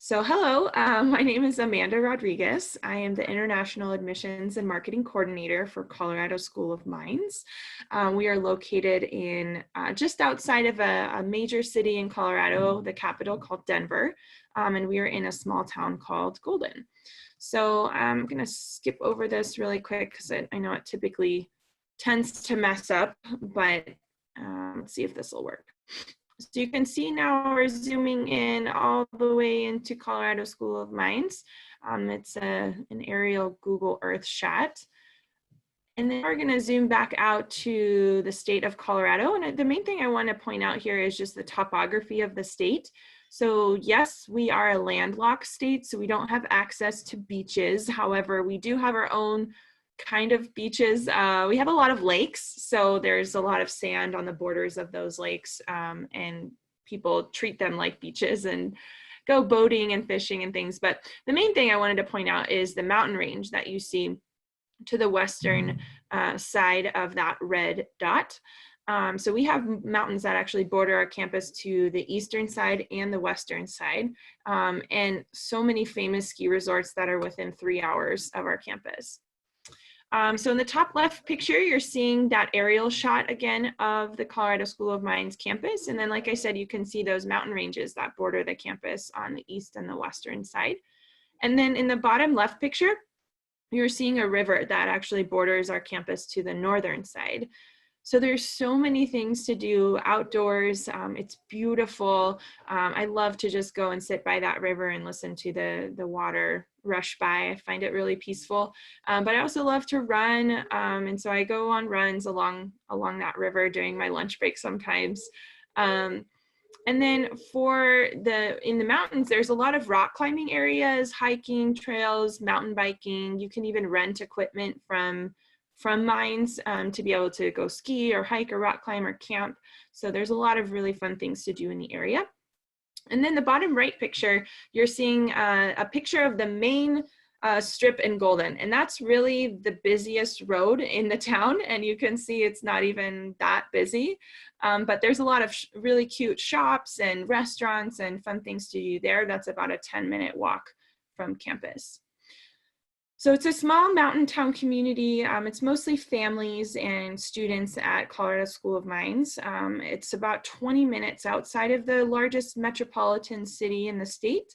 So hello, my name is Amanda Rodriguez. I am the International Admissions and Marketing Coordinator for Colorado School of Mines. We are located in just outside of a major city in Colorado, the capital called Denver, and we are in a small town called Golden. So I'm going to skip over this really quick because I know it typically tends to mess up, but let's see if this will work. So you can see now we're zooming in all the way into Colorado School of Mines. It's an aerial Google Earth shot. And then we're going to zoom back out to the state of Colorado. And the main thing I want to point out here is just the topography of the state. So yes, we are a landlocked state, so we don't have access to beaches. However, we do have our own kind of beaches. We have a lot of lakes, so there's a lot of sand on the borders of those lakes, and people treat them like beaches and go boating and fishing and things. But the main thing I wanted to point out is the mountain range that you see to the western side of that red dot. So we have mountains that actually border our campus to the eastern side and the western side, and so many famous ski resorts that are within 3 hours of our campus. So in the top left picture, you're seeing that aerial shot again of the Colorado School of Mines campus. And then, like I said, you can see those mountain ranges that border the campus on the east and the western side. And then in the bottom left picture, you're seeing a river that actually borders our campus to the northern side. So there's so many things to do outdoors. It's beautiful. I love to just go and sit by that river and listen to the water rush by. I find it really peaceful. But I also love to run. And so I go on runs along that river during my lunch break sometimes. And then in the mountains, there's a lot of rock climbing areas, hiking trails, mountain biking. You can even rent equipment from mines to be able to go ski or hike or rock climb or camp. So there's a lot of really fun things to do in the area. And then the bottom right picture, you're seeing a picture of the main strip in Golden. And that's really the busiest road in the town. And you can see it's not even that busy. But there's a lot of really cute shops and restaurants and fun things to do there. That's about a 10-minute walk from campus. So it's a small mountain town community. It's mostly families and students at Colorado School of Mines. It's about 20 minutes outside of the largest metropolitan city in the state.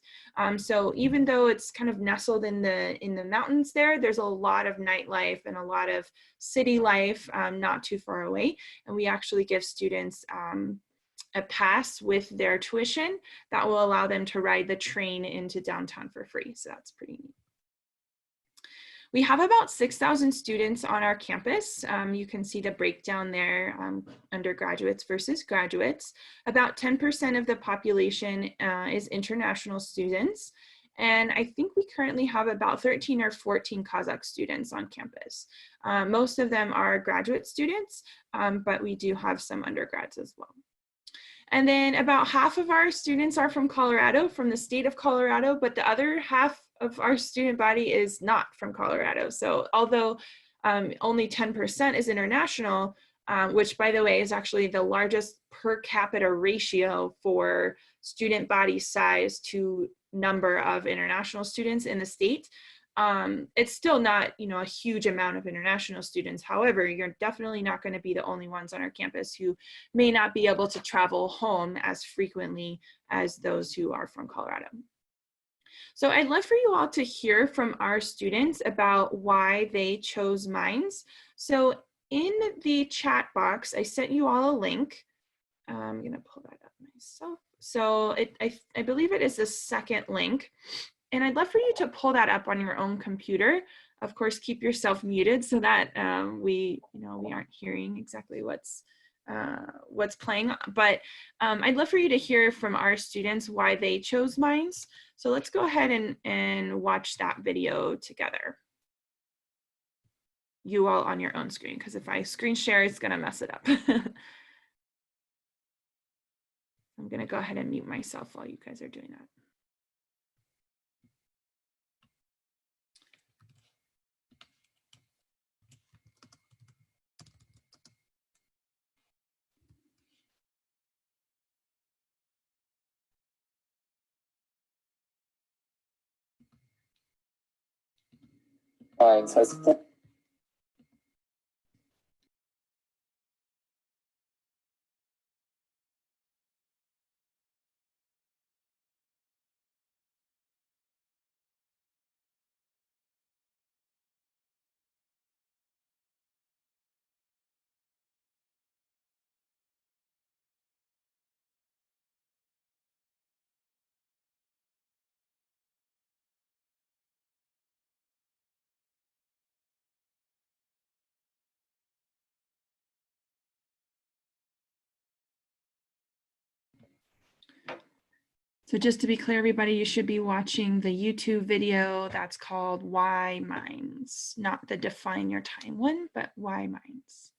So even though it's kind of nestled in the mountains there's a lot of nightlife and a lot of city life not too far away. And we actually give students a pass with their tuition that will allow them to ride the train into downtown for free. So that's pretty neat. We have about 6,000 students on our campus. You can see the breakdown there, undergraduates versus graduates. About 10% of the population is international students. And I think we currently have about 13 or 14 Kazakh students on campus. Most of them are graduate students, but we do have some undergrads as well. And then about half of our students are from Colorado, from the state of Colorado, but the other half of our student body is not from Colorado. So although only 10% is international, which by the way is actually the largest per capita ratio for student body size to number of international students in the state, it's still not, a huge amount of international students. However, you're definitely not going to be the only ones on our campus who may not be able to travel home as frequently as those who are from Colorado. So I'd love for you all to hear from our students about why they chose Mines. So in the chat box, I sent you all a link. I'm going to pull that up myself. So I believe it is the second link. And I'd love for you to pull that up on your own computer. Of course, keep yourself muted so that we aren't hearing exactly what's playing. But I'd love for you to hear from our students why they chose Mines. So let's go ahead and watch that video together. You all on your own screen, because if I screen share, it's gonna mess it up. I'm gonna go ahead and mute myself while you guys are doing that. Mines has So just to be clear, everybody, you should be watching the YouTube video that's called Why Mines, not the Define Your Time one, but Why Mines.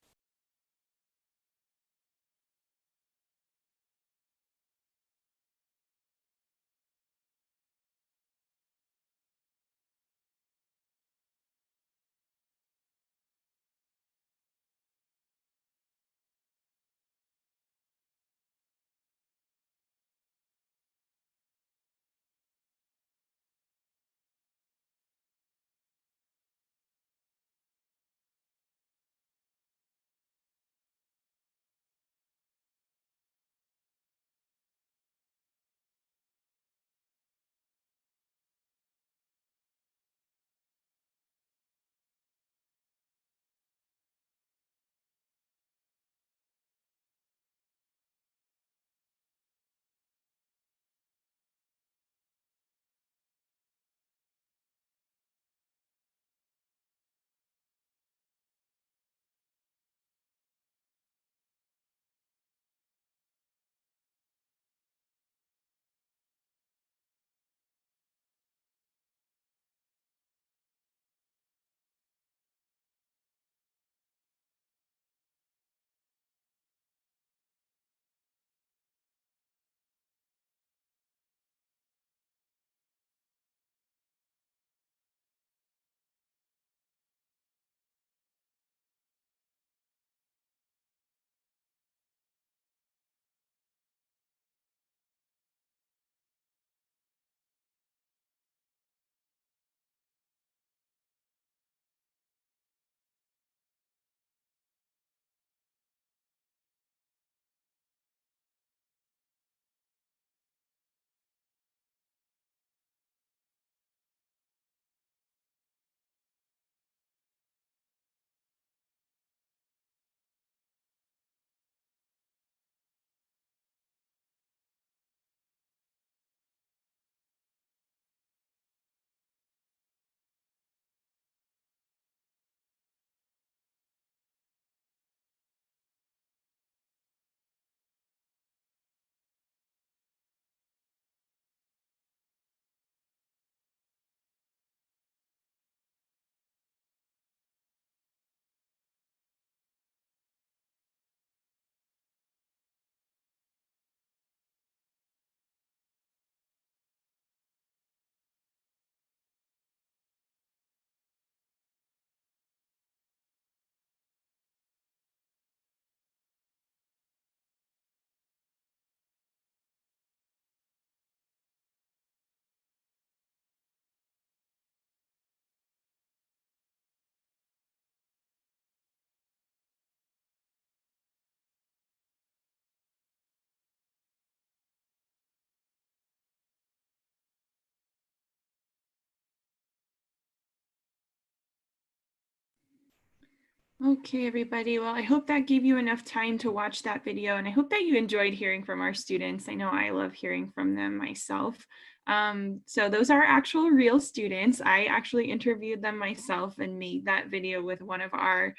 Okay, everybody. Well, I hope that gave you enough time to watch that video, and I hope that you enjoyed hearing from our students. I know I love hearing from them myself. So those are actual real students. I actually interviewed them myself and made that video with one of our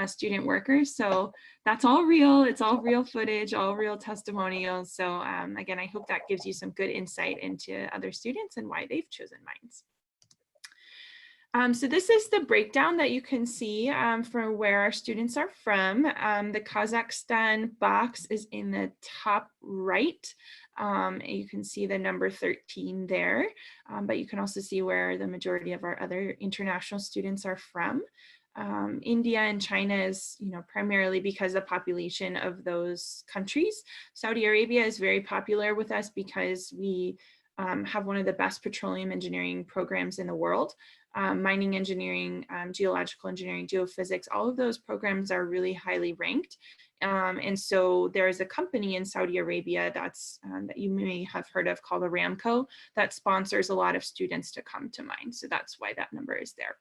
student workers. So that's all real. It's all real footage, all real testimonials. So again, I hope that gives you some good insight into other students and why they've chosen Minds. So this is the breakdown that you can see for where our students are from. The Kazakhstan box is in the top right. You can see the number 13 there, but you can also see where the majority of our other international students are from. India and China is, primarily because of the population of those countries. Saudi Arabia is very popular with us because we have one of the best petroleum engineering programs in the world. Mining engineering, geological engineering, geophysics, all of those programs are really highly ranked. And so there is a company in Saudi Arabia that you may have heard of called Aramco that sponsors a lot of students to come to mine. So that's why that number is there.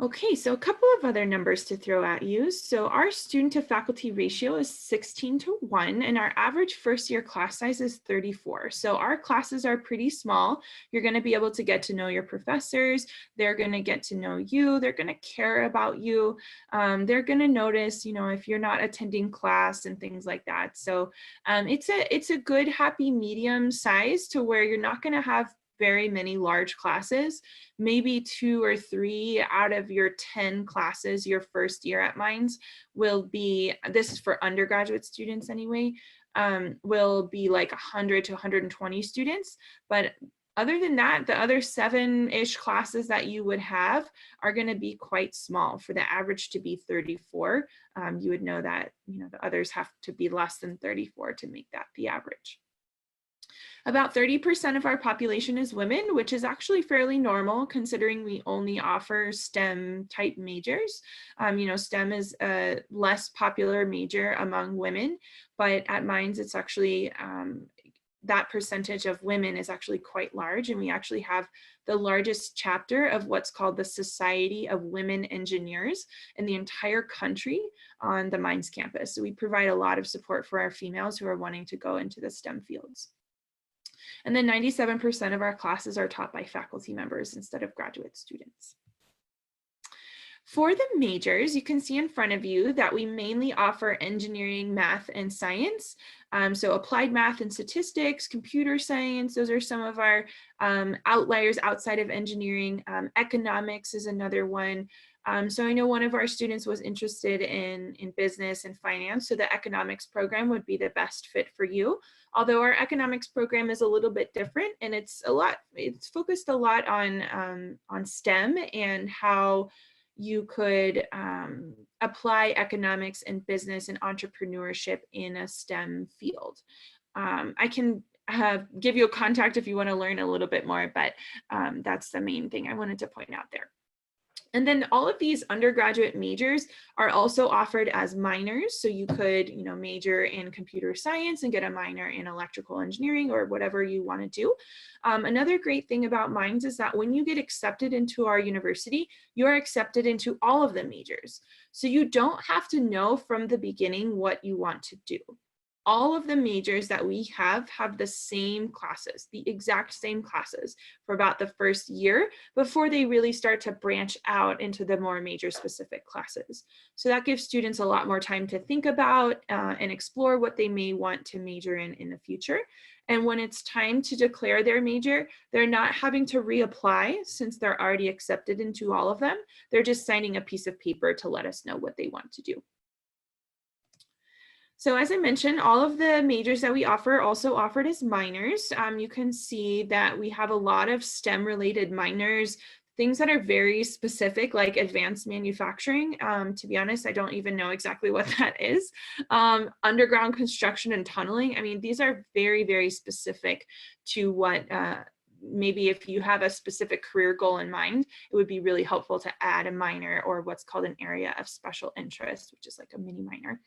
Okay, so a couple of other numbers to throw at you. So our student to faculty ratio is 16:1, and our average first year class size is 34. So our classes are pretty small. You're going to be able to get to know your professors. They're going to get to know you. They're going to care about you. They're going to notice, if you're not attending class and things like that. So it's a good happy medium size to where you're not going to have very many large classes. Maybe 2 or 3 out of your 10 classes your first year at Mines will be, this is for undergraduate students anyway, will be like 100 to 120 students. But other than that, the other 7-ish classes that you would have are going to be quite small. For the average to be 34, you would know that the others have to be less than 34 to make that the average. About 30% of our population is women, which is actually fairly normal considering we only offer STEM type majors. STEM is a less popular major among women, but at Mines it's actually that percentage of women is actually quite large, and we actually have the largest chapter of what's called the Society of Women Engineers in the entire country on the Mines campus. So we provide a lot of support for our females who are wanting to go into the STEM fields. And then 97% of our classes are taught by faculty members instead of graduate students. For the majors, you can see in front of you that we mainly offer engineering, math, and science. So applied math and statistics, computer science, those are some of our outliers outside of engineering. Economics is another one. So I know one of our students was interested in business and finance, so the economics program would be the best fit for you. Although our economics program is a little bit different, and it's focused a lot on STEM and how you could apply economics and business and entrepreneurship in a STEM field. I can give you a contact if you want to learn a little bit more, but that's the main thing I wanted to point out there. And then all of these undergraduate majors are also offered as minors. So you could, major in computer science and get a minor in electrical engineering or whatever you want to do. Another great thing about Mines is that when you get accepted into our university, you're accepted into all of the majors. So you don't have to know from the beginning what you want to do. All of the majors that we have the same classes, the exact same classes for about the first year before they really start to branch out into the more major specific classes. So that gives students a lot more time to think about and explore what they may want to major in the future. And when it's time to declare their major, they're not having to reapply since they're already accepted into all of them. They're just signing a piece of paper to let us know what they want to do. So as I mentioned, all of the majors that we offer are also offered as minors. You can see that we have a lot of STEM related minors, things that are very specific like advanced manufacturing. To be honest, I don't even know exactly what that is. Underground construction and tunneling. I mean, these are very, very specific to what maybe if you have a specific career goal in mind, it would be really helpful to add a minor or what's called an area of special interest, which is like a mini minor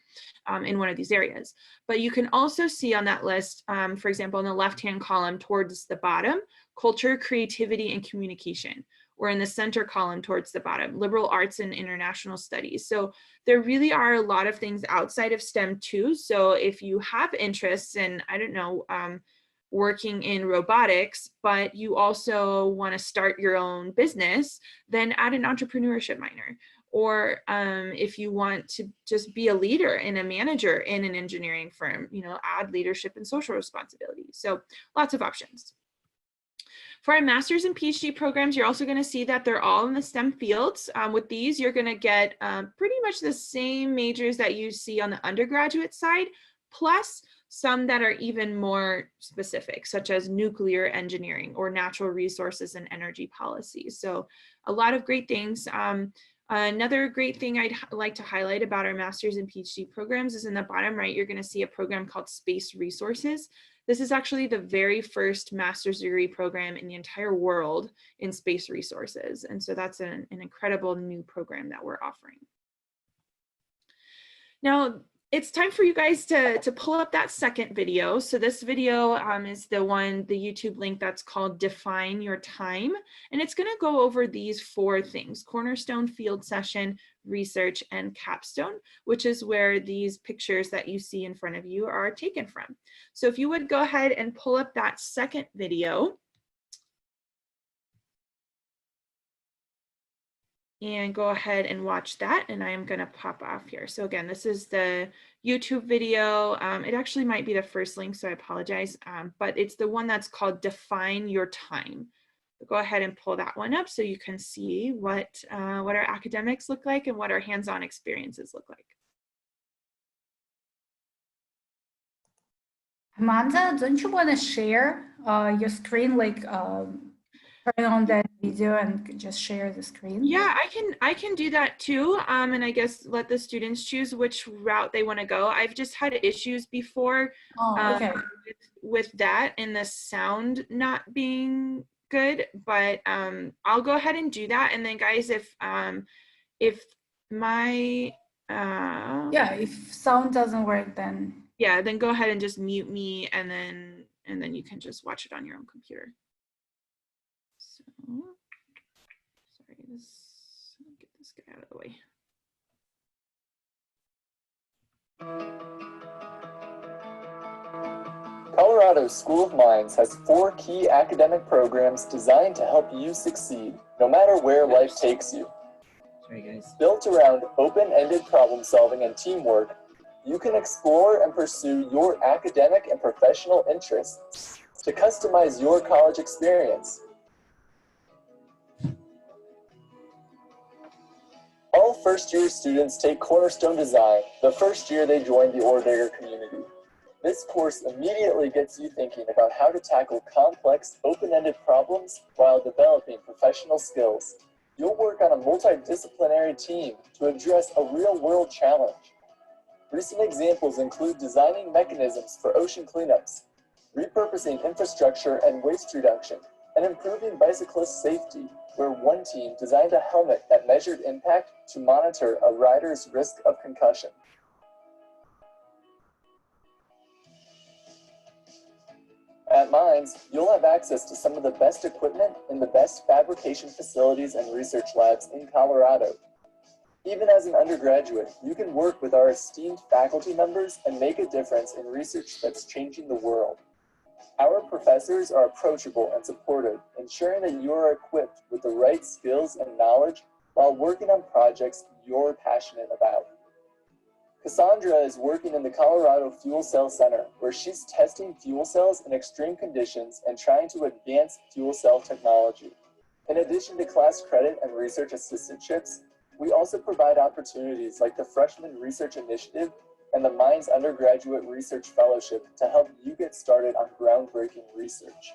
in one of these areas. But you can also see on that list, for example, in the left-hand column towards the bottom, culture, creativity, and communication, or in the center column towards the bottom, liberal arts and international studies. So there really are a lot of things outside of STEM too. So if you have interests in, I don't know, working in robotics, but you also want to start your own business, then add an entrepreneurship minor. Or if you want to just be a leader and a manager in an engineering firm, add leadership and social responsibility. So lots of options. For our master's and PhD programs, you're also going to see that they're all in the STEM fields. With these, you're going to get pretty much the same majors that you see on the undergraduate side, plus some that are even more specific, such as nuclear engineering or natural resources and energy policy. So a lot of great things. Another great thing I'd like to highlight about our master's and PhD programs is in the bottom right, you're going to see a program called Space Resources. This is actually the very first master's degree program in the entire world in space resources. And so that's an incredible new program that we're offering. Now, it's time for you guys to pull up that second video. So this video is the YouTube link that's called Define Your Time. And it's going to go over these 4 things: cornerstone, field session, research, and capstone, which is where these pictures that you see in front of you are taken from. So if you would go ahead and pull up that second video. And go ahead and watch that, and I am going to pop off here. So again, this is the YouTube video. It actually might be the first link, so I apologize, but it's the one that's called Define Your Time. So go ahead and pull that one up so you can see what our academics look like and what our hands-on experiences look like. Amanda, don't you want to share your screen, like turn on that video and just share the screen? Yeah, I can do that too. And I guess let the students choose which route they want to go. I've just had issues before okay. with that and the sound not being good, but I'll go ahead and do that. And then guys, if my yeah, if sound doesn't work, then yeah, then go ahead and just mute me, and then you can just watch it on your own computer. So sorry, get this guy out of the way. Colorado's School of Mines has 4 key academic programs designed to help you succeed, no matter where life takes you. Sorry, guys. Built around open-ended problem solving and teamwork, you can explore and pursue your academic and professional interests to customize your college experience. All first-year students take Cornerstone Design the first year they join the Ordager community. This course immediately gets you thinking about how to tackle complex, open-ended problems while developing professional skills. You'll work on a multidisciplinary team to address a real-world challenge. Recent examples include designing mechanisms for ocean cleanups, repurposing infrastructure and waste reduction, and improving bicyclist safety, where one team designed a helmet that measured impact to monitor a rider's risk of concussion. At Mines, you'll have access to some of the best equipment in the best fabrication facilities and research labs in Colorado. Even as an undergraduate, you can work with our esteemed faculty members and make a difference in research that's changing the world. Our professors are approachable and supportive, ensuring that you are equipped with the right skills and knowledge while working on projects you're passionate about. Cassandra is working in the Colorado Fuel Cell Center, where she's testing fuel cells in extreme conditions and trying to advance fuel cell technology. In addition to class credit and research assistantships, we also provide opportunities like the Freshman Research Initiative and the Mines Undergraduate Research Fellowship to help you get started on groundbreaking research.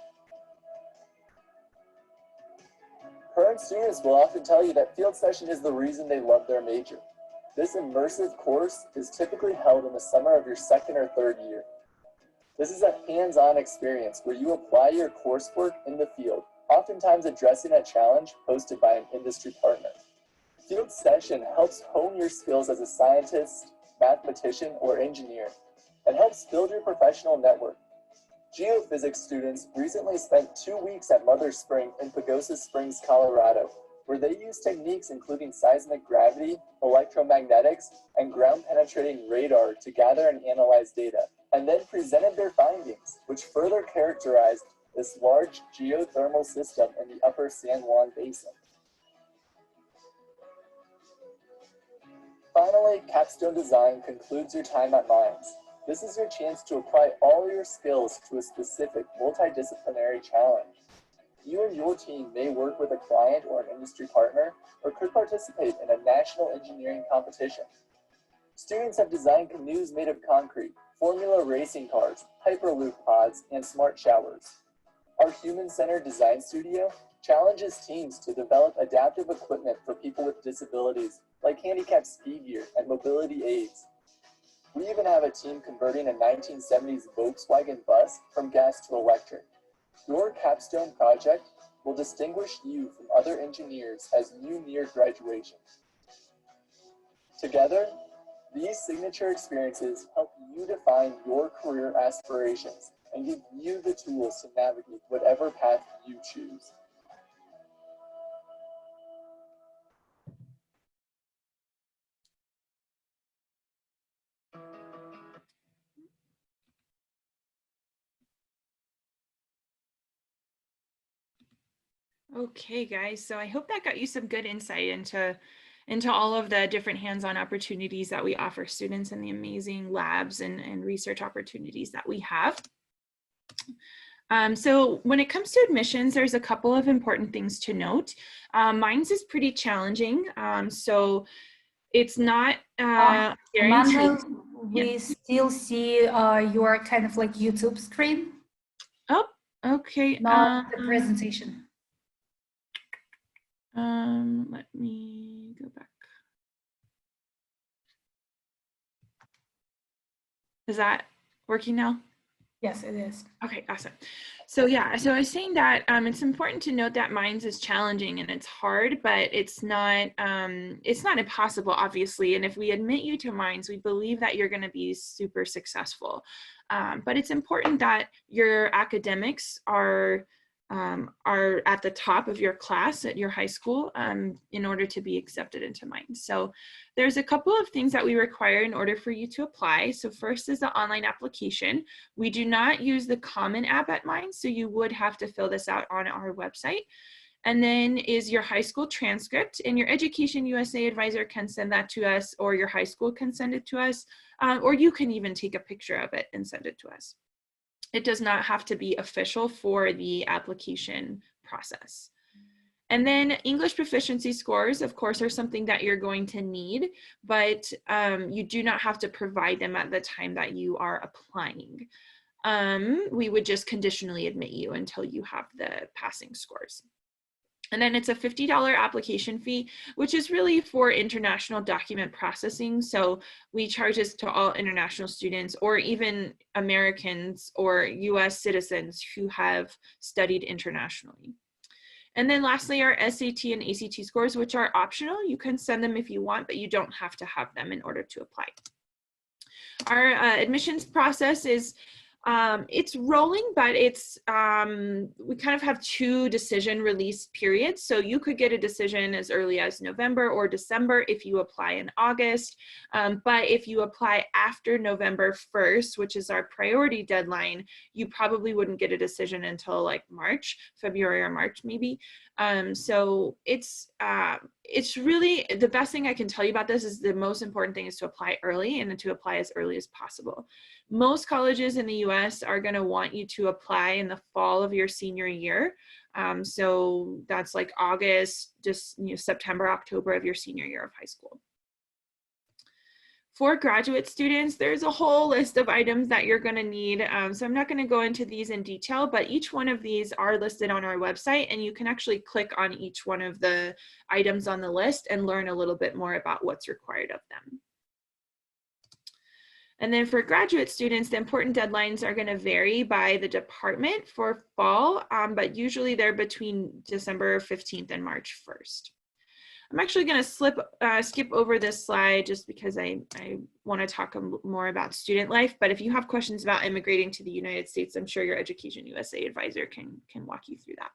Current students will often tell you that field session is the reason they love their major. This immersive course is typically held in the summer of your 2nd or 3rd year. This is a hands-on experience where you apply your coursework in the field, oftentimes addressing a challenge posted by an industry partner. Field session helps hone your skills as a scientist, mathematician, or engineer, and helps build your professional network. Geophysics students recently spent 2 weeks at Mother Spring in Pagosa Springs, Colorado, where they use techniques including seismic gravity, electromagnetics, and ground-penetrating radar to gather and analyze data, and then presented their findings, which further characterized this large geothermal system in the upper San Juan Basin. Finally, capstone design concludes your time at Mines. This is your chance to apply all your skills to a specific multidisciplinary challenge. You and your team may work with a client or an industry partner, or could participate in a national engineering competition. Students have designed canoes made of concrete, formula racing cars, hyperloop pods, and smart showers. Our human-centered design studio challenges teams to develop adaptive equipment for people with disabilities, like handicapped ski gear and mobility aids. We even have a team converting a 1970s Volkswagen bus from gas to electric. Your capstone project will distinguish you from other engineers as you near graduation. Together, these signature experiences help you define your career aspirations and give you the tools to navigate whatever path you choose. Okay, guys, so I hope that got you some good insight into all of the different hands-on opportunities that we offer students and the amazing labs and research opportunities that we have. So when it comes to admissions, there's a couple of important things to note. Mines is pretty challenging, so it's not guaranteed. Amanda, we still see your kind of like YouTube screen. Oh, okay. Not the presentation. Let me go back. Is that working now? Yes, it is. Okay, awesome. So yeah, so I was saying that it's important to note that Mines is challenging and it's hard, but it's not impossible, obviously. And if we admit you to Mines, we believe that you're going to be super successful. But it's important that your academics are at the top of your class at your high school in order to be accepted into Mines. So there's a couple of things that we require in order for you to apply. So first is the online application. We do not use the Common App at Mines, so you would have to fill this out on our website. And then is your high school transcript, and your Education USA advisor can send that to us, or your high school can send it to us, or you can even take a picture of it and send it to us. It does not have to be official for the application process. And then English proficiency scores, of course, are something that you're going to need, but you do not have to provide them at the time that you are applying. We would just conditionally admit you until you have the passing scores. And then it's a $50 application fee, which is really for international document processing. So we charge this to all international students or even Americans or US citizens who have studied internationally. And then lastly, our SAT and ACT scores, which are optional. You can send them if you want, but you don't have to have them in order to apply. Our admissions process is it's rolling, but it's we kind of have 2 decision release periods. So you could get a decision as early as November or December if you apply in August. But if you apply after November 1st, which is our priority deadline, you probably wouldn't get a decision until like March, February or March maybe. So it's really the best thing I can tell you about this is the most important thing is to apply early and to apply as early as possible. Most colleges in the US are going to want you to apply in the fall of your senior year. So that's like August, just September, October of your senior year of high school. For graduate students, there's a whole list of items that you're going to need. So I'm not going to go into these in detail, but each one of these are listed on our website, and you can actually click on each one of the items on the list and learn a little bit more about what's required of them. And then for graduate students, the important deadlines are going to vary by the department for fall, but usually they're between December 15th and March 1st. I'm actually going to skip over this slide just because I want to talk more about student life. But if you have questions about immigrating to the United States, I'm sure your Education USA advisor can walk you through that.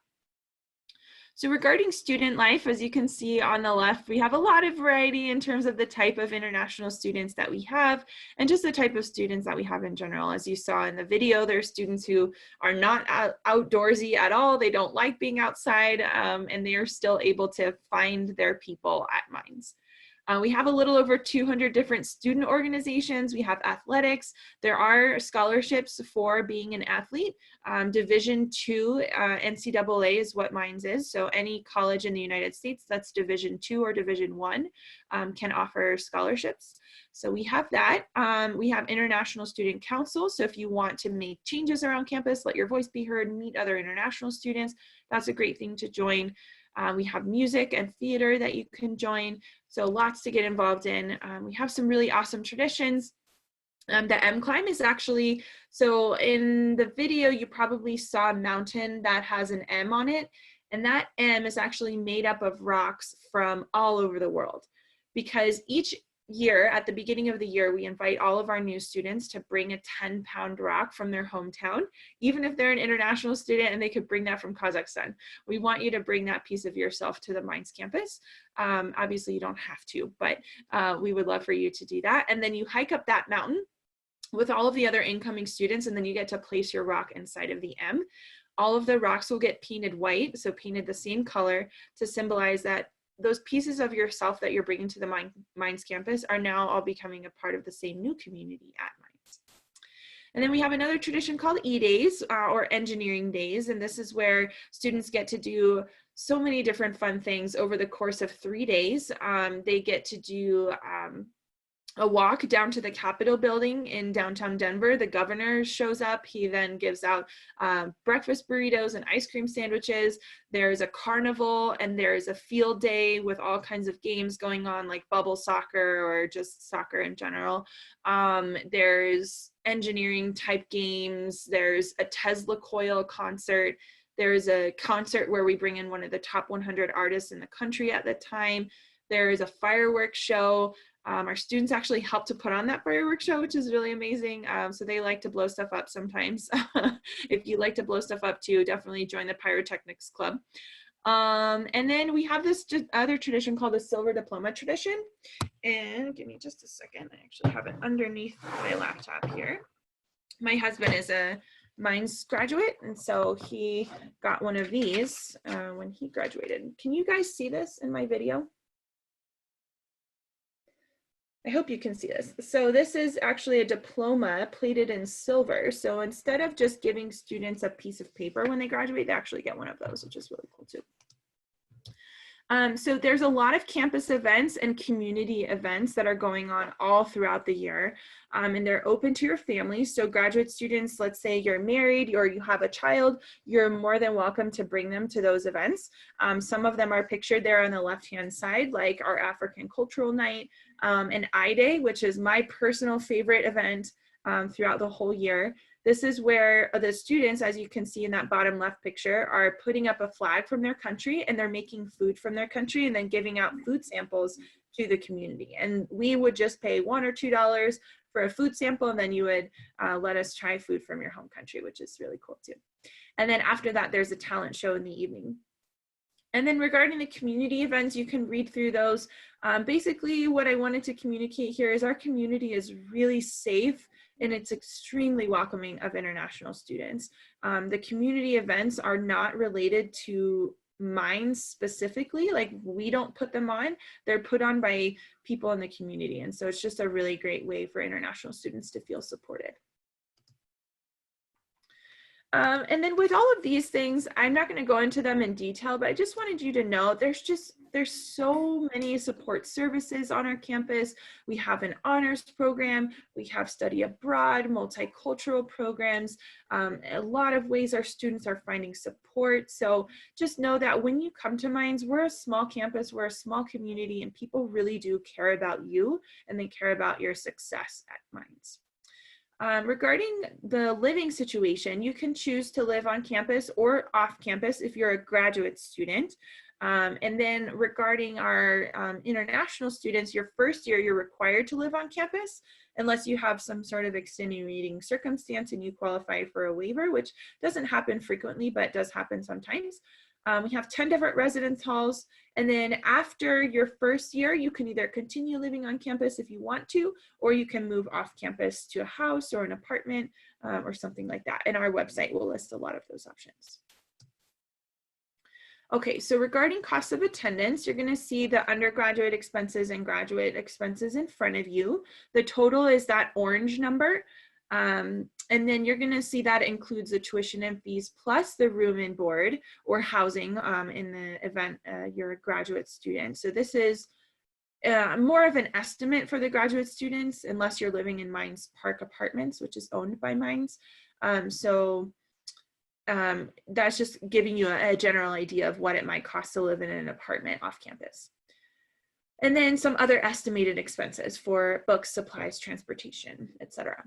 So regarding student life, as you can see on the left, we have a lot of variety in terms of the type of international students that we have and just the type of students that we have in general. As you saw in the video, there are students who are not outdoorsy at all. They don't like being outside, and they are still able to find their people at Mines. We have a little over 200 different student organizations. We have athletics. There are scholarships for being an athlete. Division II NCAA is what Mines is. So any college in the United States that's Division II or Division I can offer scholarships. So we have that. We have International Student Council. So if you want to make changes around campus, let your voice be heard, meet other international students, that's a great thing to join. We have music and theater that you can join. So lots to get involved in. We have some really awesome traditions. The M climb is actually, so in the video, you probably saw a mountain that has an M on it. And that M is actually made up of rocks from all over the world. Because each year, at the beginning of the year, we invite all of our new students to bring a 10-pound rock from their hometown, even if they're an international student and they could bring that from Kazakhstan. We want you to bring that piece of yourself to the Mines campus. Obviously, you don't have to, but we would love for you to do that. And then you hike up that mountain with all of the other incoming students, and then you get to place your rock inside of the M. All of the rocks will get painted white, so painted the same color to symbolize that those pieces of yourself that you're bringing to the Mines campus are now all becoming a part of the same new community at Mines. And then we have another tradition called E-Days, or Engineering Days, and this is where students get to do so many different fun things over the course of 3 days. They get to do a walk down to the Capitol building in downtown Denver. The governor shows up. He then gives out breakfast burritos and ice cream sandwiches. There's a carnival, and there's a field day with all kinds of games going on, like bubble soccer or just soccer in general. There's engineering type games. There's a Tesla coil concert. There's a concert where we bring in one of the top 100 artists in the country at the time. There is a fireworks show. Our students actually help to put on that fireworks show, which is really amazing. So they like to blow stuff up sometimes. If you like to blow stuff up too, definitely join the Pyrotechnics Club. And then we have this other tradition called the Silver Diploma tradition. And give me just a second. I actually have it underneath my laptop here. My husband is a Mines graduate, and so he got one of these when he graduated. Can you guys see this in my video? I hope you can see this. So this is actually a diploma plated in silver. So instead of just giving students a piece of paper when they graduate, they actually get one of those, which is really cool too. So there's a lot of campus events and community events that are going on all throughout the year, and they're open to your family. So graduate students, let's say you're married or you have a child, you're more than welcome to bring them to those events. Some of them are pictured there on the left-hand side, like our African Cultural Night, and I-Day, which is my personal favorite event throughout the whole year. This is where the students, as you can see in that bottom left picture, are putting up a flag from their country, and they're making food from their country and then giving out food samples to the community. And we would just pay $1 or $2 for a food sample, and then you would let us try food from your home country, which is really cool too. And then after that, there's a talent show in the evening. And then regarding the community events, you can read through those. Basically, what I wanted to communicate here is our community is really safe, and it's extremely welcoming of international students. The community events are not related to Mines specifically, like we don't put them on, they're put on by people in the community. And so it's just a really great way for international students to feel supported. And then with all of these things, I'm not going to go into them in detail, but I just wanted you to know there's so many support services on our campus. We have an honors program, we have study abroad, multicultural programs, a lot of ways our students are finding support. So just know that when you come to Mines, we're a small campus, we're a small community, and people really do care about you, and they care about your success at Mines. Regarding the living situation, you can choose to live on campus or off campus if you're a graduate student. And then regarding our international students, your first year, you're required to live on campus unless you have some sort of extenuating circumstance and you qualify for a waiver, which doesn't happen frequently, but does happen sometimes. We have 10 different residence halls. And then after your first year, you can either continue living on campus if you want to, or you can move off campus to a house or an apartment or something like that. And our website will list a lot of those options. Okay, so regarding cost of attendance, you're going to see the undergraduate expenses and graduate expenses in front of you. The total is that orange number. And then you're going to see that includes the tuition and fees plus the room and board or housing in the event you're a graduate student. So this is more of an estimate for the graduate students unless you're living in Mines Park Apartments, which is owned by Mines. That's just giving you a general idea of what it might cost to live in an apartment off campus. And then some other estimated expenses for books, supplies, transportation, etc.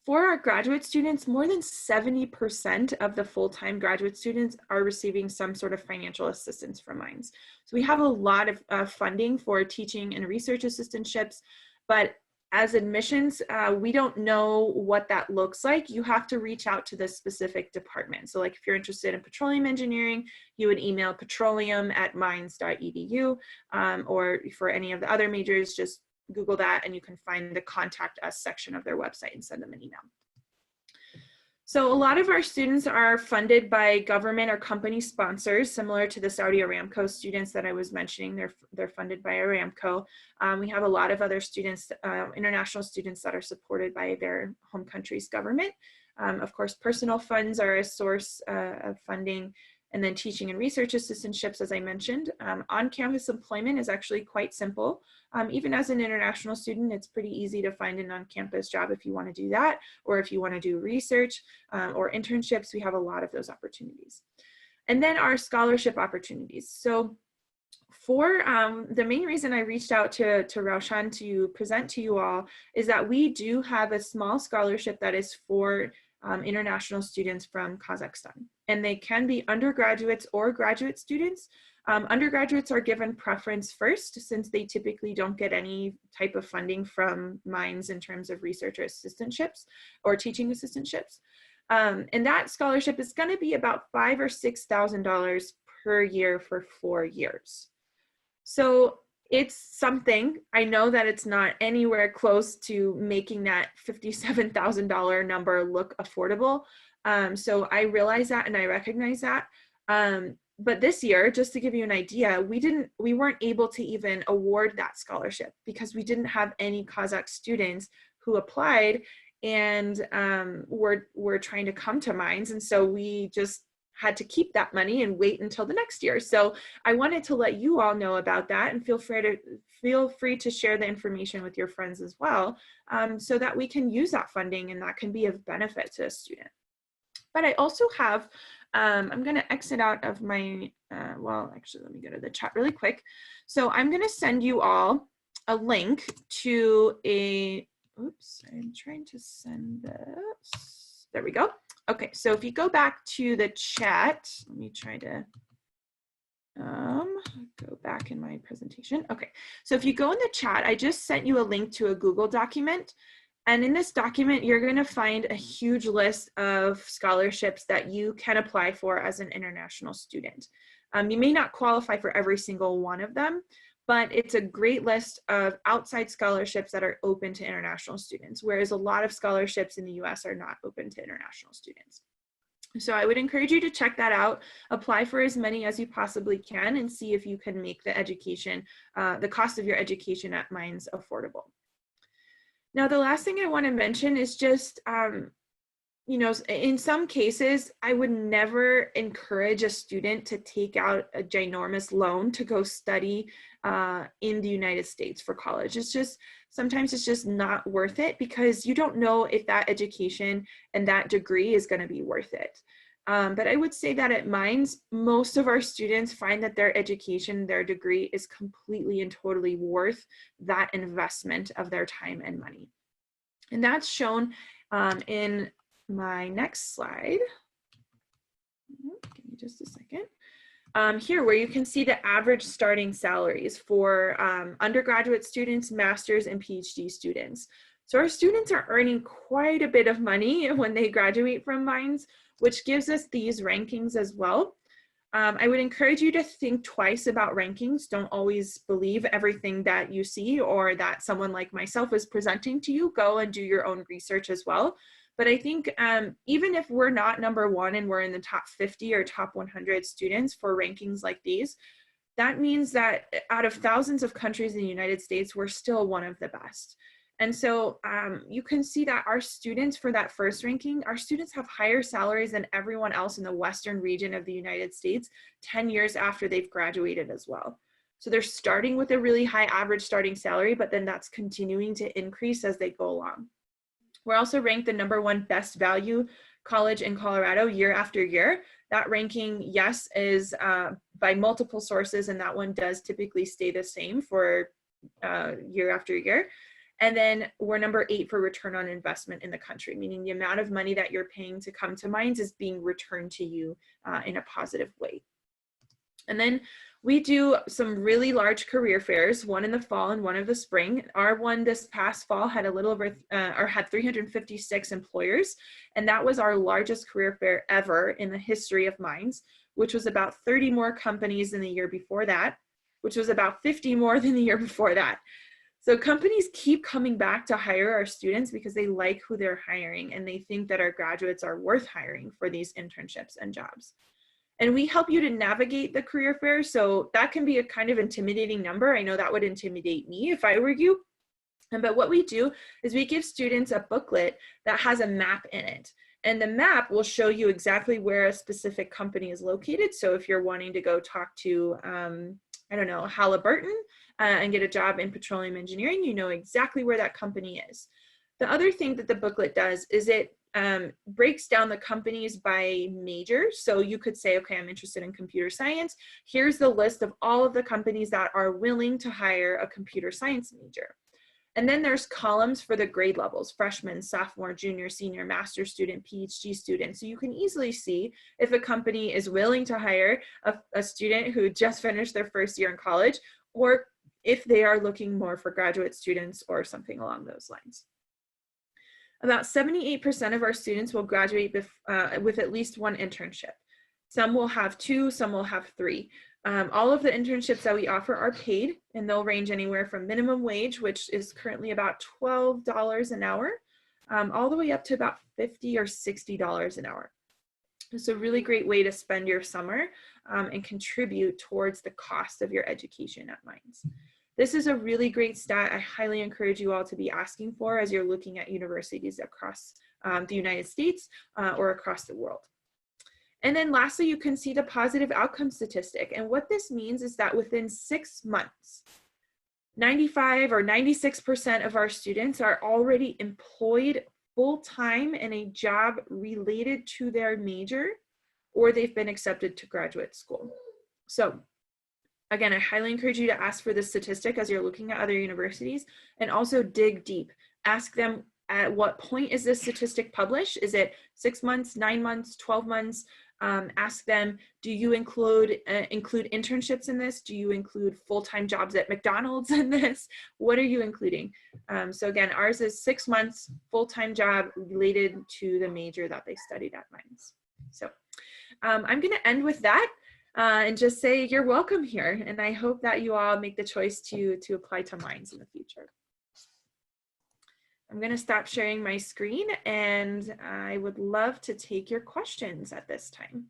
For our graduate students, more than 70% of the full-time graduate students are receiving some sort of financial assistance from Mines. So we have a lot of funding for teaching and research assistantships, but as admissions, we don't know what that looks like. You have to reach out to the specific department. So like if you're interested in petroleum engineering, you would email petroleum@mines.edu, or for any of the other majors, just Google that and you can find the contact us section of their website and send them an email. So a lot of our students are funded by government or company sponsors, similar to the Saudi Aramco students that I was mentioning. They're funded by Aramco. We have a lot of other students, international students that are supported by their home country's government. Of course, personal funds are a source of funding, and then teaching and research assistantships, as I mentioned. On-campus employment is actually quite simple. Even as an international student, it's pretty easy to find an on-campus job if you want to do that, or if you want to do research or internships. We have a lot of those opportunities. And then our scholarship opportunities. So for the main reason I reached out to Raushan to present to you all is that we do have a small scholarship that is for international students from Kazakhstan. And they can be undergraduates or graduate students. Undergraduates are given preference first, since they typically don't get any type of funding from Mines in terms of research assistantships or teaching assistantships. And that scholarship is going to be about $5,000 or $6,000 per year for 4 years. So it's something. I know that it's not anywhere close to making that $57,000 number look affordable. So I realize that and I recognize that. But this year, just to give you an idea, we weren't able to even award that scholarship because we didn't have any Kazakh students who applied and were trying to come to Mines. And so we just had to keep that money and wait until the next year. So I wanted to let you all know about that, and feel free to share the information with your friends as well, so that we can use that funding and that can be of benefit to a student. But I also have, I'm going to exit out of my, well, actually, let me go to the chat really quick. So I'm going to send you all a link to a, oops, I'm trying to send this. There we go. Okay, so if you go back to the chat, let me try to go back in my presentation. Okay, so if you go in the chat, I just sent you a link to a Google document. And in this document, you're going to find a huge list of scholarships that you can apply for as an international student. You may not qualify for every single one of them, but it's a great list of outside scholarships that are open to international students, whereas a lot of scholarships in the US are not open to international students. So I would encourage you to check that out, apply for as many as you possibly can, and see if you can make the education, the cost of your education at Mines affordable. Now, the last thing I want to mention is just, you know, in some cases, I would never encourage a student to take out a ginormous loan to go study in the United States for college. It's just, sometimes it's just not worth it, because you don't know if that education and that degree is going to be worth it. But I would say that at Mines, most of our students find that their education, their degree is completely and totally worth that investment of their time and money. And that's shown in my next slide. Give me just a second. Here, where you can see the average starting salaries for undergraduate students, master's, and PhD students. So our students are earning quite a bit of money when they graduate from Mines, which gives us these rankings as well. I would encourage you to think twice about rankings. Don't always believe everything that you see or that someone like myself is presenting to you. Go and do your own research as well. But I think even if we're not #1 and we're in the top 50 or top 100 students for rankings like these, that means that out of thousands of countries in the United States, we're still one of the best. And so you can see that our students, for that first ranking, our students have higher salaries than everyone else in the Western region of the United States 10 years after they've graduated as well. So they're starting with a really high average starting salary, but then that's continuing to increase as they go along. We're also ranked the #1 best value college in Colorado year after year. That ranking, yes, is by multiple sources, and that one does typically stay the same for year after year. And then we're number 8 for return on investment in the country, meaning the amount of money that you're paying to come to Mines is being returned to you in a positive way. And then we do some really large career fairs, one in the fall and one in the spring. Our one this past fall had a little over, or had 356 employers, and that was our largest career fair ever in the history of Mines, which was about 30 more companies than the year before that, which was about 50 more than the year before that. So companies keep coming back to hire our students because they like who they're hiring and they think that our graduates are worth hiring for these internships and jobs. And we help you to navigate the career fair. So that can be a kind of intimidating number. I know that would intimidate me if I were you. But what we do is we give students a booklet that has a map in it. And the map will show you exactly where a specific company is located. So if you're wanting to go talk to, I don't know, Halliburton and get a job in petroleum engineering, you know exactly where that company is. The other thing that the booklet does is it breaks down the companies by major. So you could say, okay, I'm interested in computer science. Here's the list of all of the companies that are willing to hire a computer science major. And then there's columns for the grade levels, freshman, sophomore, junior, senior, master's student, PhD student. So you can easily see if a company is willing to hire a student who just finished their first year in college, or if they are looking more for graduate students or something along those lines. About 78% of our students will graduate with at least one internship. Some will have 2, some will have 3. All of the internships that we offer are paid, and they'll range anywhere from minimum wage, which is currently about $12 an hour, all the way up to about $50 or $60 an hour. It's a really great way to spend your summer and contribute towards the cost of your education at Mines. This is a really great stat I highly encourage you all to be asking for as you're looking at universities across the United States or across the world. And then lastly, you can see the positive outcome statistic. And what this means is that within 6 months, 95 or 96% of our students are already employed full-time in a job related to their major, or they've been accepted to graduate school. So again, I highly encourage you to ask for this statistic as you're looking at other universities, and also dig deep. Ask them, at what point is this statistic published? Is it 6 months, 9 months, 12 months? Ask them, do you include internships in this? Do you include full-time jobs at McDonald's in this? What are you including? So again, ours is 6 months, full-time job related to the major that they studied at Mines. So I'm gonna end with that. And just say you're welcome here. And I hope that you all make the choice to apply to Mines in the future. I'm going to stop sharing my screen, and I would love to take your questions at this time.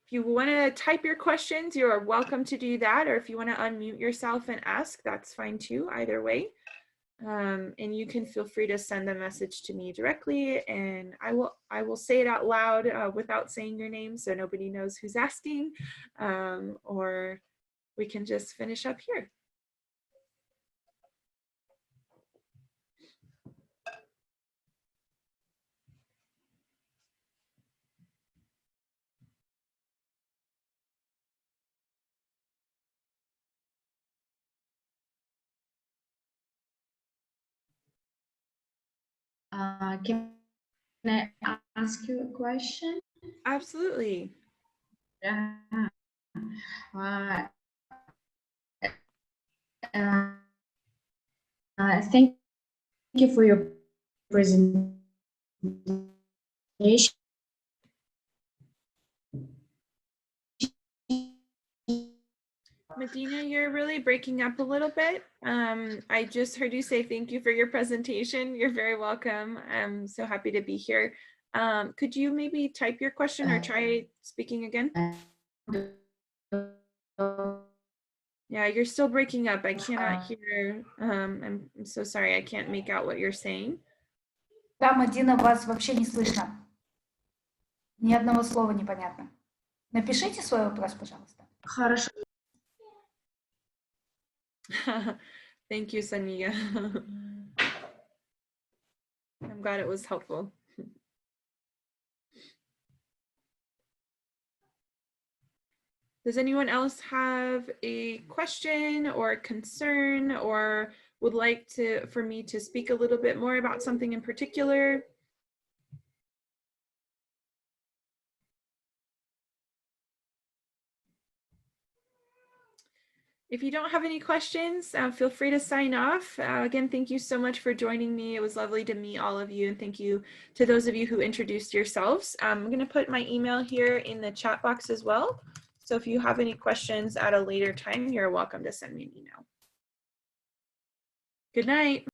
If you want to type your questions, you are welcome to do that. Or if you want to unmute yourself and ask, that's fine too, either way. And you can feel free to send a message to me directly, and I will say it out loud without saying your name so nobody knows who's asking, or we can just finish up here. Can I ask you a question? Absolutely. Thank you for your presentation. Medina, you're really breaking up a little bit. I just heard you say thank you for your presentation. You're very welcome. I'm so happy to be here. Could you maybe type your question or try speaking again? Yeah, you're still breaking up. I cannot hear. I'm so sorry. I can't make out what you're saying. Да, Мадина, вас вообще не слышно. Ни одного слова непонятно. Напишите свой вопрос, пожалуйста. Хорошо. Thank you, Sania. I'm glad it was helpful. Does anyone else have a question or a concern or would like for me to speak a little bit more about something in particular? If you don't have any questions, feel free to sign off. Again, thank you so much for joining me. It was lovely to meet all of you, and thank you to those of you who introduced yourselves. I'm going to put my email here in the chat box as well. So if you have any questions at a later time, you're welcome to send me an email. Good night.